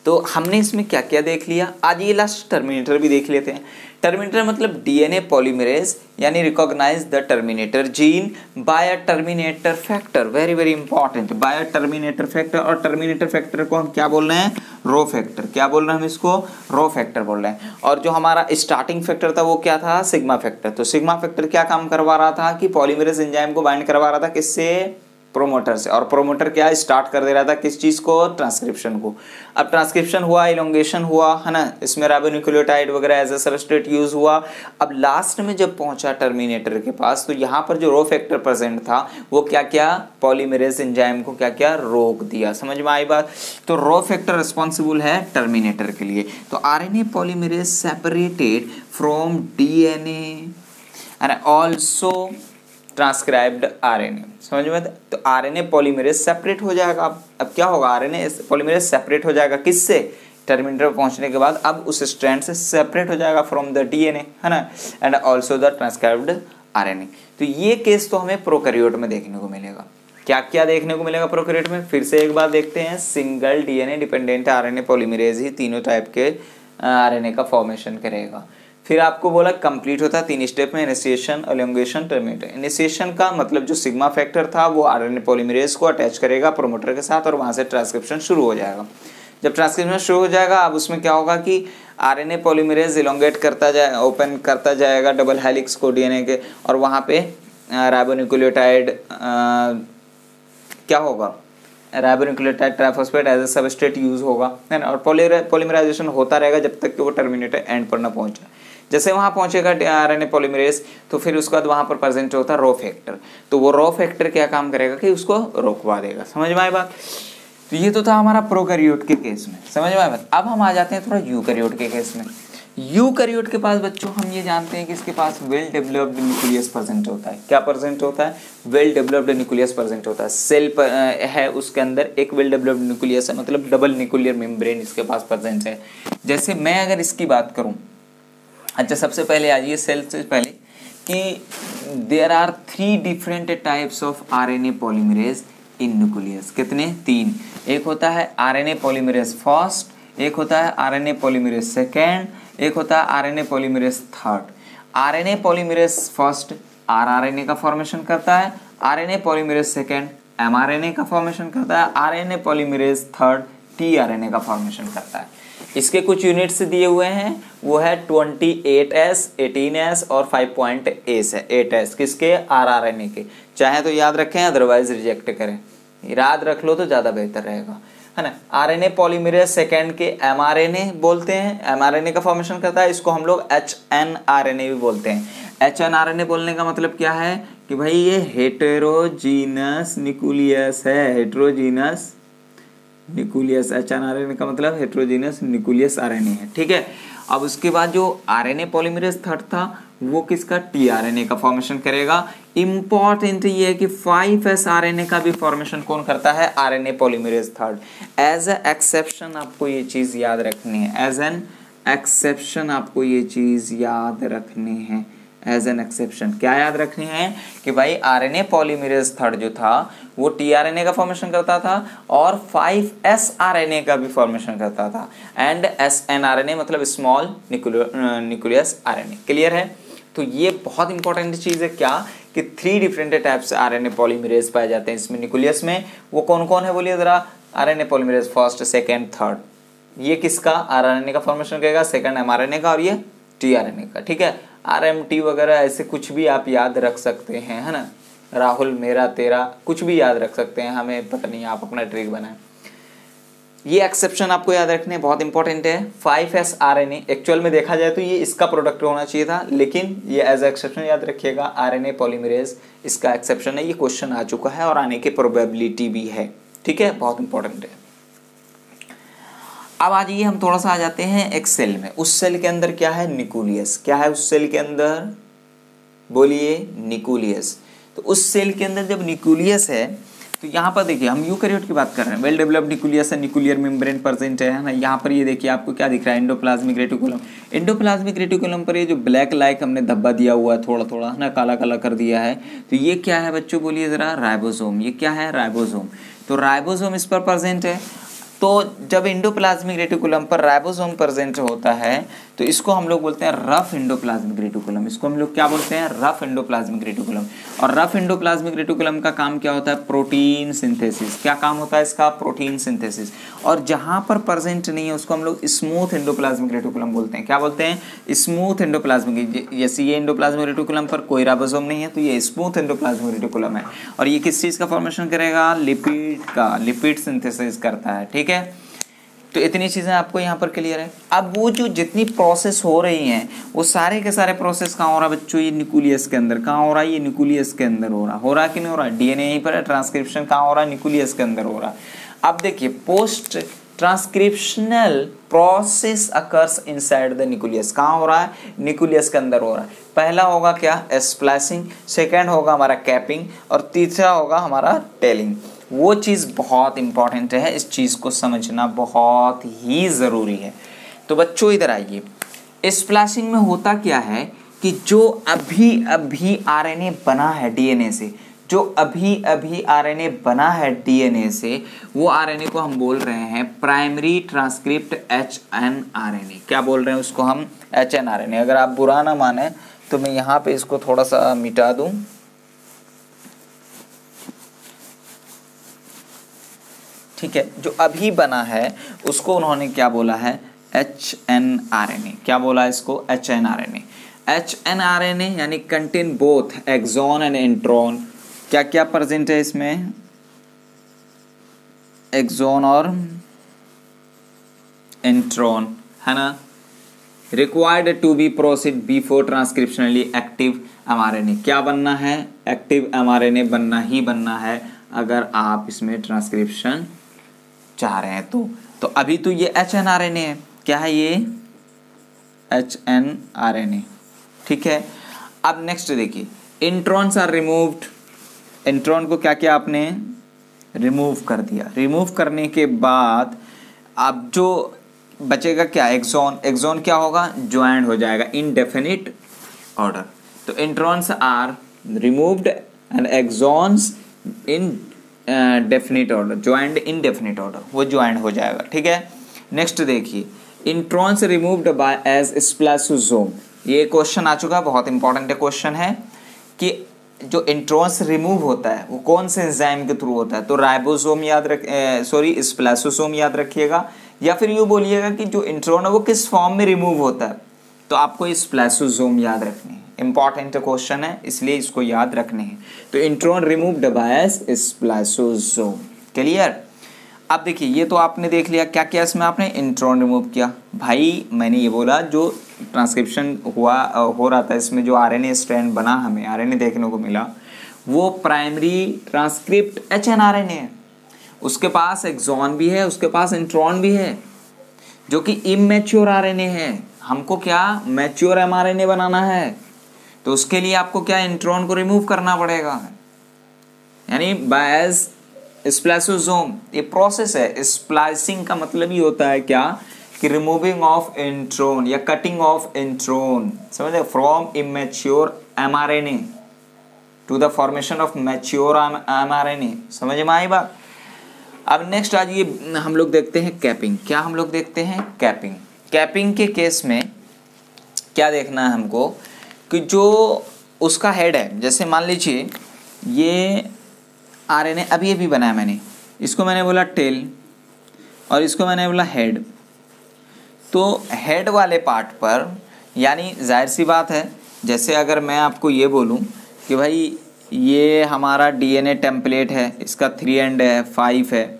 तो हमने इसमें क्या क्या देख लिया। आज ये लास्ट टर्मिनेटर भी देख लेते हैं। टर्मिनेटर मतलब डीएनए पॉलीमरेज यानी recognise the terminator gene by a terminator factor. Very very important, by a terminator factor. और टर्मिनेटर फैक्टर को हम क्या बोल रहे हैं, रो फैक्टर। क्या बोल रहे हैं हम इसको, रो फैक्टर बोल रहे हैं। और जो हमारा स्टार्टिंग फैक्टर था वो क्या था, सिग्मा फैक्टर। तो सिग्मा फैक्टर क्या काम करवा रहा था कि पॉलीमरेज एंजाइम को बाइंड करवा रहा था, किससे, प्रोमोटर से। और प्रोमोटर क्या स्टार्ट कर दे रहा था, किस चीज को, ट्रांसक्रिप्शन को। अब ट्रांसक्रिप्शन हुआ, इलोंगेशन हुआ, है ना, इसमें राइबोन्यूक्लियोटाइड वगैरह एज अ सबस्ट्रेट यूज हुआ। अब लास्ट में जब पहुंचा टर्मिनेटर के पास, तो यहाँ पर जो रो फैक्टर प्रेजेंट था वो क्या क्या, पॉलीमरेज एंजाइम को क्या क्या रोक दिया। समझ में आई बात। तो रो फैक्टर रिस्पॉन्सिबल है टर्मिनेटर के लिए। तो RNA polymerase separated from DNA and also transcribed RNA. समझ में। तो आरएनए पॉलीमरेज सेपरेट हो जाएगा। अब क्या होगा, आरएनए पॉलीमरेज सेपरेट हो जाएगा, किससे, टर्मिनेटर पहुंचने के बाद अब उस स्ट्रैंड से सेपरेट हो जाएगा फ्रॉम द डीएनए, है ना, and also the transcribed RNA. तो ये केस तो हमें प्रोकैरियोट में देखने को मिलेगा। क्या क्या देखने को मिलेगा प्रोकैरियोट में, फिर से एक बार देखते हैं। Single DNA dependent RNA polymerase ही तीनों टाइप के आरएनए का फॉर्मेशन करेगा। फिर आपको बोला कंप्लीट होता है 3 स्टेप में, इनिशिएशन, एलोंगेशन, टर्मिनेटर। इनिशिएशन का मतलब जो सिग्मा फैक्टर था वो आरएनए पॉलीमरेज को अटैच करेगा प्रोमोटर के साथ और वहां से ट्रांसक्रिप्शन शुरू हो जाएगा। जब ट्रांसक्रिप्शन शुरू हो जाएगा, अब उसमें क्या होगा कि आरएनए पॉलीमरेज इलोंगेट करता जाए, ओपन करता जाएगा डबल हेलिक्स को डीएनए के, और वहां पे राइबोन्यूक्लियोटाइड क्या होगा, ribonucleotide triphosphate as a substrate use होगा, है ना, और पॉलीमराइजेशन होता रहेगा जब तक कि वो टर्मिनेटर एंड पर ना पहुंच जाए। जैसे वहां पहुंचेगा आरएनए पॉलीमरेज, तो फिर उसके बाद वहां पर प्रेजेंट होता है रो फैक्टर। तो वो रो फैक्टर क्या काम करेगा कि उसको रोकवा देगा। समझ में आई बात। तो ये तो था हमारा प्रोकैरियोट के केस में। समझ में आई बात। अब हम आ जाते हैं थोड़ा यूकैरियोट के केस में। यूकैरियोट के पास बच्चों हम ये जानते हैं कि इसके पास वेल डेवलप्ड न्यूक्लियस प्रेजेंट होता है। क्या प्रेजेंट होता है, वेल डेवलप्ड न्यूक्लियस प्रेजेंट होता है। सेल है उसके अंदर एक वेल डेवलप्ड न्यूक्लियस है, मतलब डबल न्यूक्लियर मेम्ब्रेन इसके पास प्रेजेंट है। जैसे मैं अगर इसकी बात करूं, अच्छा सबसे पहले आइए सेल से पहले कि there are 3 different types of RNA polymerase in nucleus. कितने, 3। एक होता है आरएनए पॉलीमरेज फर्स्ट, एक होता है आरएनए पॉलीमरेज सेकेंड, एक होता है RNA polymerase third. RNA polymerase first rRNA का फॉर्मेशन करता है, आरएनए पॉलीमरेज सेकेंड एमआरएनए का फॉर्मेशन करता है, आरएनए पॉलीमरेज थर्ड टीआरएनए का फॉर्मेशन करता है। इसके कुछ यूनिट्स दिए हुए हैं, वो है 28S, 18S और 5.8S किसके, rRNA के। चाहे तो याद रखें, अदरवाइज रिजेक्ट करें, याद रख लो तो ज़्यादा बेहतर रहेगा, है ना। आरएनए पॉलीमरेज सेकेंड के एमआरएनए बोलते हैं, एमआरएनए का फॉर्मेशन करता है, इसको हम लोग एचएनआरएनए भी बोलते हैं। एचएनआरएनए बोलने का मतलब क्या है कि भाई ये हेटेरोजीनस न्यूक्लियस है, हेटेरोजीनस न्यूक्लियस। एचएनआरएनए का मतलब हेटेरोजीनस न्यूक्लियस आरएनए है, ठीक है। अब उसके बाद जो आरएनए पॉलीमरेज थर्ड था वो किसका, टीआरएनए का फॉर्मेशन करेगा। इंपॉर्टेंट ये है कि 5S आरएनए का भी फॉर्मेशन कौन करता है, RNA polymerase third. As a exception आपको ये चीज याद रखनी है, एज एन एक्सेप्शन आपको ये चीज याद रखनी है। एज एन एक्सेप्शन क्या याद रखनी है कि भाई आरएनए पॉलीमरेज थर्ड जो था वो टीआरएनए का फॉर्मेशन करता था और 5S आरएनए का भी फॉर्मेशन करता था, एंड एसएनआरएनए मतलब स्मॉल न्यूक्लियस आरएनए। क्लियर है। तो ये बहुत इंपॉर्टेंट चीज है क्या कि 3 डिफरेंट टाइप्स आरएनए पॉलीमरेज पाए जाते हैं इसमें न्यूक्लियस में। वो कौन कौन है बोलिए जरा, RNA polymerase first, second, third. ये किसका, आरएनए का फॉर्मेशन करेगा, सेकंड एमआरएनए का और ये टीआरएनए का, ठीक है। आरएमटी वगैरह ऐसे कुछ भी आप याद रख सकते हैं, है ना। राहुल मेरा तेरा कुछ भी याद रख सकते हैं, हमें पता नहीं, आप अपना ट्रिक बनाएं। ये एक्सेप्शन आपको याद रखने बहुत इंपॉर्टेंट है। 5S आरएनए एक्चुअल में देखा जाए तो ये इसका प्रोडक्ट होना चाहिए था, लेकिन ये एज एक्सेप्शन याद रखिएगा, आरएनए पॉलीमरेज इसका एक्सेप्शन है। ये क्वेश्चन आ चुका है और आने की प्रोबेबिलिटी भी है, ठीक है, बहुत इंपॉर्टेंट है। अब आ जाइए हम थोड़ा सा आ जाते हैं एक सेल में। उस सेल के अंदर क्या है, न्यूक्लियस। क्या है उस सेल के अंदर, बोलिए, न्यूक्लियस। तो उस सेल के अंदर जब न्यूक्लियस है तो यहाँ पर देखिए हम यूकैरियोट की बात कर रहे हैं, वेल डेवलप्ड न्यूक्लियस है, न्यूक्लियर मेम्ब्रेन प्रेजेंट है ना। यहाँ पर ये देखिए आपको क्या दिख रहा है, एंडोप्लाज्मिक रेटिकुलम। एंडोप्लाज्मिक रेटिकुलम पर ये जो ब्लैक लाइक हमने धब्बा दिया हुआ है, थोड़ा थोड़ा है ना, काला काला कर दिया है, तो ये क्या है बच्चों, बोलिए जरा, राइबोसोम। ये क्या है, राइबोसोम। तो राइबोसोम इस पर प्रेजेंट है। तो जब एंडोप्लाज्मिक रेटिकुलम पर राइबोसोम प्रेजेंट होता है तो इसको हम लोग बोलते हैं रफ एंडोप्लाज्मिक रेटिकुलम। इसको हम लोग क्या बोलते हैं, रफ एंडोप्लाज्मिक रेटिकुलम। और रफ एंडोप्लाज्मिक रेटिकुलम का काम क्या होता है, प्रोटीन सिंथेसिस। क्या काम होता है इसका, प्रोटीन सिंथेसिस। और जहां पर प्रेजेंट नहीं है उसको हम लोग स्मूथ एंडोप्लाज्मिक रेटिकुलम बोलते हैं। क्या बोलते हैं, स्मूथ एंडोप्लाज्मिक। जैसे ये एंडोप्लाज्मिक रेटिकुलम पर कोई राइबोसोम नहीं है तो ये स्मूथ एंडोप्लाज्मिक रेटिकुलम है। और ये किस चीज का फॉर्मेशन करेगा, लिपिड का, लिपिड सिंथेसिस करता है, ठीक है। तो इतनी चीजें आपको यहाँ पर क्लियर है। अब वो जो जितनी प्रोसेस हो रही हैं वो सारे के सारे प्रोसेस कहाँ हो रहा है बच्चों, ये न्यूक्लियस के अंदर। कहाँ हो रहा है, ये न्यूक्लियस के अंदर हो रहा है कि नहीं हो रहा है। डीएनए यहीं पर है, ट्रांसक्रिप्शन कहाँ हो रहा है, न्यूक्लियस के अंदर हो रहा है। अब देखिए post transcriptional process occurs inside the nucleus. कहाँ हो रहा है, न्यूक्लियस के अंदर हो रहा है। पहला होगा क्या, स्प्लाइसिंग, सेकेंड होगा हमारा कैपिंग और तीसरा होगा हमारा टेलिंग। वो चीज़ बहुत इंपॉर्टेंट है, इस चीज़ को समझना बहुत ही ज़रूरी है। तो बच्चों इधर आइए। स्प्लैशिंग में होता क्या है कि जो अभी अभी आरएनए बना है डीएनए से, जो अभी अभी आरएनए बना है डीएनए से, वो आरएनए को हम बोल रहे हैं प्राइमरी ट्रांसक्रिप्ट एचएनआरएनए। क्या बोल रहे हैं उसको हम, एचएनआरएनए। अगर आप बुरा ना माने तो मैं यहाँ पे इसको थोड़ा सा मिटा दूँ। ठीक है, जो अभी बना है उसको उन्होंने क्या बोला है, एचएनआरएनए। क्या बोला इसको, एचएनआरएनए। एचएनआरएनए यानी contain both exon and intron. क्या क्या प्रेजेंट है इसमें, एक्सॉन और इंट्रॉन, है ना। Required to be proceed before transcriptionally active mRNA. क्या बनना है, एक्टिव एमआरएनए बनना ही बनना है अगर आप इसमें ट्रांसक्रिप्शन चाह रहे हैं तो अभी तो ये एचएनआरएनए है। क्या है ये, एचएनआरएनए, ठीक है। अब नेक्स्ट देखिए, इंट्रॉन्स आर रिमूव्ड। इंट्रॉन को क्या किया आपने, रिमूव कर दिया। रिमूव करने के बाद अब जो बचेगा क्या, एक्सॉन। एक्सॉन क्या होगा, ज्वाइंट हो जाएगा इनडेफिनिट ऑर्डर। तो introns are removed and exons in definite order, joint in definite order, वो ज्वाइंट हो जाएगा, ठीक है। नेक्स्ट देखिए, introns removed by as spliceosome. ये क्वेश्चन आ चुका है, बहुत इंपॉर्टेंट क्वेश्चन है कि जो इंट्रॉन्स रिमूव होता है वो कौन से एंजाइम के थ्रू होता है। तो राइबोसोम याद रख स्प्लाइसोसोम याद रखिएगा, या फिर यूँ बोलिएगा कि जो इंट्रॉन है वो किस फॉर्म में रिमूव होता है। तो आपको ये स्प्लाइसोसोम याद रखने हैं, इंपॉर्टेंट क्वेश्चन है इसलिए इसको याद रखने हैं। तो intron removed by spliceosome. Clear. अब देखिए ये तो आपने देख लिया क्या क्या इसमें आपने इंट्रॉन रिमूव किया। भाई मैंने ये बोला जो ट्रांसक्रिप्शन हो रहा था इसमें जो आरएनए स्ट्रैंड बना, हमें आरएनए देखने को मिला, वो प्राइमरी ट्रांसक्रिप्ट एचएनआरएनए है। उसके पास एक्सॉन भी है, उसके पास इंट्रॉन भी है, जो कि इमैच्योर आरएनए है। हमको क्या मैच्योर एमआरएनए बनाना है, तो उसके लिए आपको क्या इंट्रॉन को रिमूव करना पड़ेगा, यानी बाय स्प्लाइसोसोम। ये प्रोसेस है। स्प्लाइसिंग का मतलब ही होता है क्या कि रिमूविंग ऑफ इंट्रॉन या कटिंग ऑफ इंट्रॉन, समझ रहे, from immature mRNA to the formation of mature mRNA. समझ में आई बात। अब नेक्स्ट आज ये हम लोग देखते हैं कैपिंग। क्या हम लोग देखते हैं कैपिंग। कैपिंग के केस में क्या देखना है हमको कि जो उसका हेड है, जैसे मान लीजिए ये आरएनए अभी बनाया मैंने, इसको मैंने बोला टेल और इसको मैंने बोला हेड। तो हेड वाले पार्ट पर, यानी जाहिर सी बात है, जैसे अगर मैं आपको ये बोलूं कि भाई ये हमारा डीएनए टेम्पलेट है, इसका 3 एंड है, 5 है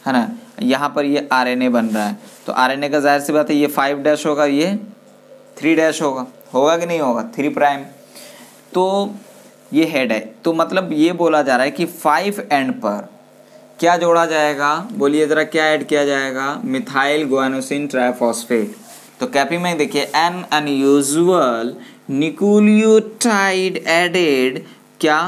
ना, यहाँ पर ये आरएनए बन रहा है, तो आरएनए का जाहिर सी बात है ये 5 डैश होगा, ये 3 डैश होगा कि नहीं होगा, 3 प्राइम। तो ये हेड है, तो मतलब ये बोला जा रहा है कि 5 एंड पर क्या जोड़ा जाएगा, बोलिए ज़रा क्या ऐड किया जाएगा, मिथाइल गुआनोसिन ट्राइफॉस्फेट। तो कैपिंग में देखिए एन अनयूजुअल न्यूक्लियोटाइड एडेड, क्या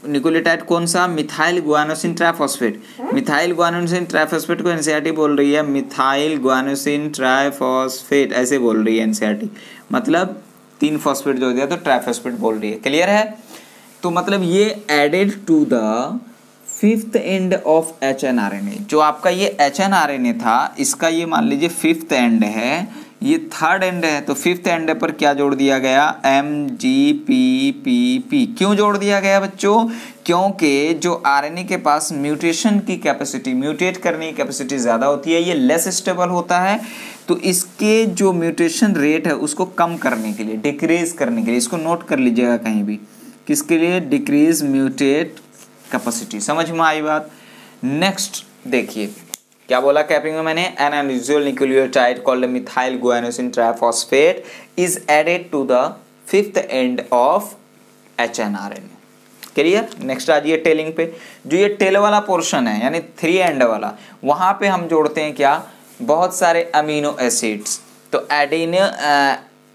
न्यूक्लियोटाइड कौन सा, methyl guanosine triphosphate. Methyl guanosine triphosphate को एनसीईआरटी बोल रही है मिथाइल गुआनोसिन ट्राइफॉस्फेट, ऐसे बोल रही है एनसीईआरटी, मतलब 3 फॉस्फेट जोड़ दिया तो ट्राइफॉस्फेट बोल रही है। क्लियर है। तो मतलब ये added to the 5th end of hnRNA. जो आपका ये एचएनआरएनए था, इसका ये मान लीजिए 5th एंड है, ये 3rd एंड है, तो 5th एंड पर क्या जोड़ दिया गया, MGPPP। क्यों जोड़ दिया गया बच्चों, क्योंकि जो आरएनए के पास म्यूटेशन की कैपेसिटी, म्यूटेट करने की कैपेसिटी ज़्यादा होती है, ये लेस स्टेबल होता है, तो इसके जो म्यूटेशन रेट है उसको कम करने के लिए, डिक्रीज करने के लिए, इसको नोट कर लीजिएगा कहीं भी, किसके लिए, डिक्रीज म्यूटेट कैपेसिटी। समझ में आई बात। नेक्स्ट देखिए क्या बोला कैपिंग में मैंने, an unusual nucleotide called methyl guanosine triphosphate is added to the 5th end of hnRNA. Clear. Next आ जाइए टेलिंग पे। जो ये टेल वाला पोर्शन है यानी 3 एंड वाला, वहां पे हम जोड़ते हैं क्या, बहुत सारे अमीनो एसिड्स। तो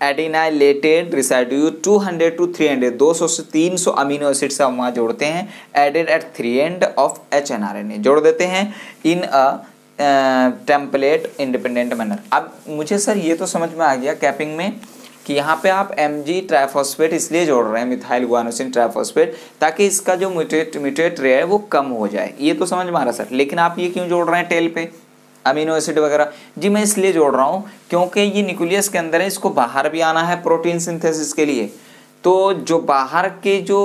एडिनाइलेटेड रेसिड्यू 200 to 300, 200 से 300 अमीनो एसिड्स हम वहाँ जोड़ते हैं, added at 3 end of hnRNA, जोड़ देते हैं in a template independent manner. अब मुझे सर ये तो समझ में आ गया कैपिंग में कि यहाँ पे आप MG ट्राइफॉस्फेट इसलिए जोड़ रहे हैं, मिथाइल गुआनोसिन ट्राइफॉस्फेट, ताकि इसका जो म्यूटेट रेट है वो कम हो जाए, ये तो समझ में आ रहा सर। लेकिन आप ये क्यों जोड़ रहे हैं टेल पे अमीनो एसिड वगैरह, जी मैं इसलिए जोड़ रहा हूँ क्योंकि ये न्यूक्लियस के अंदर है, इसको बाहर भी आना है प्रोटीन सिंथेसिस के लिए। तो जो बाहर के जो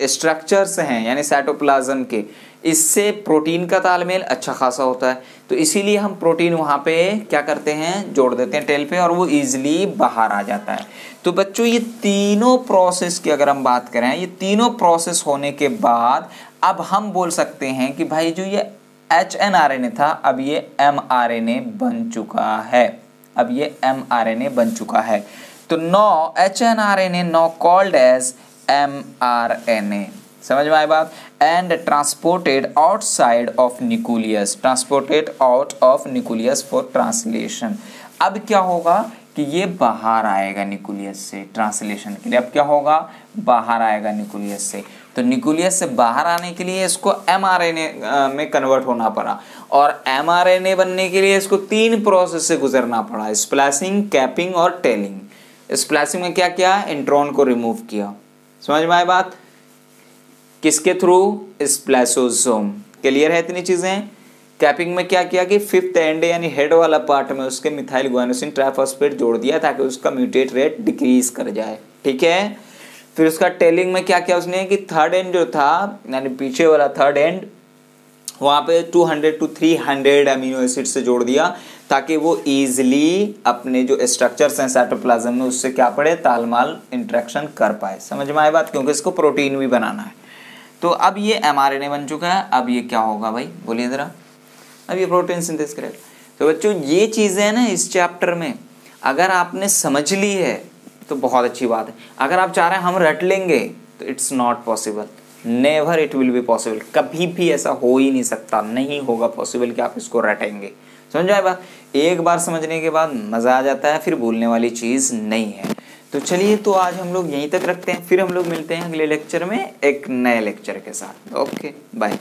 स्ट्रक्चर्स हैं यानी साइटोप्लाज्म के, इससे प्रोटीन का तालमेल अच्छा खासा होता है, तो इसीलिए हम प्रोटीन वहाँ पे क्या करते हैं, जोड़ देते हैं टेल पे, और वो ईजिली बाहर आ जाता है। तो बच्चों ये तीनों प्रोसेस की अगर हम बात करें, ये तीनों प्रोसेस होने के बाद अब हम बोल सकते हैं कि भाई जो ये एचएनआरएनए था अब ये एमआरएनए बन चुका है, अब ये एमआरएनए बन चुका है। तो no hnRNA no called as mRNA, समझ में आई बात। And transported outside of nucleus, transported out of nucleus for translation. अब क्या होगा कि ये बाहर आएगा न्यूक्लियस से ट्रांसलेशन के लिए। अब क्या होगा, बाहर आएगा न्यूक्लियस से। तो न्यूक्लियस से बाहर आने के लिए इसको एमआरएनए में कन्वर्ट होना पड़ा, और एमआरएनए बनने के लिए इसको 3 प्रोसेस से गुजरना पड़ा, स्प्लाइसिंग, कैपिंग और टेलिंग। स्प्लाइसिंग में क्या किया, इंट्रॉन को रिमूव किया, समझ में आई बात, किसके थ्रू, स्प्लाइसोसोम। क्लियर है इतनी चीजें। कैपिंग में क्या किया कि 5th एंड यानी हेड वाला पार्ट में उसके मिथाइल गुआनोसिन ट्राइफॉस्फेट जोड़ दिया ताकि उसका म्यूटेट रेट डिक्रीज कर जाए, ठीक है। फिर उसका टेलिंग में क्या किया उसने कि 3rd एंड जो था यानी पीछे वाला 3rd एंड, वहाँ पे 200 to 300 अमीनो एसिड से जोड़ दिया ताकि वो ईजिली अपने जो स्ट्रक्चर्स हैं साइटोप्लाज्म में उससे क्या पड़े, तालमाल इंटरेक्शन कर पाए। समझ में आए बात, क्योंकि इसको प्रोटीन भी बनाना है। तो अब ये mRNA बन चुका है, अब ये क्या होगा भाई बोलिए ज़रा, अब ये प्रोटीन सिंथेसिस करेगा। तो बच्चों ये चीज़ें हैं ना इस चैप्टर में, अगर आपने समझ ली है तो बहुत अच्छी बात है। अगर आप चाह रहे हैं हम रट लेंगे तो it's not possible, never it will be possible, कभी भी ऐसा हो ही नहीं सकता, नहीं होगा पॉसिबल कि आप इसको रटेंगे। समझ आए बात, एक बार समझने के बाद मज़ा आ जाता है, फिर भूलने वाली चीज़ नहीं है। तो चलिए तो आज हम लोग यहीं तक रखते हैं, फिर हम लोग मिलते हैं अगले लेक्चर में एक नए लेक्चर के साथ। Okay bye.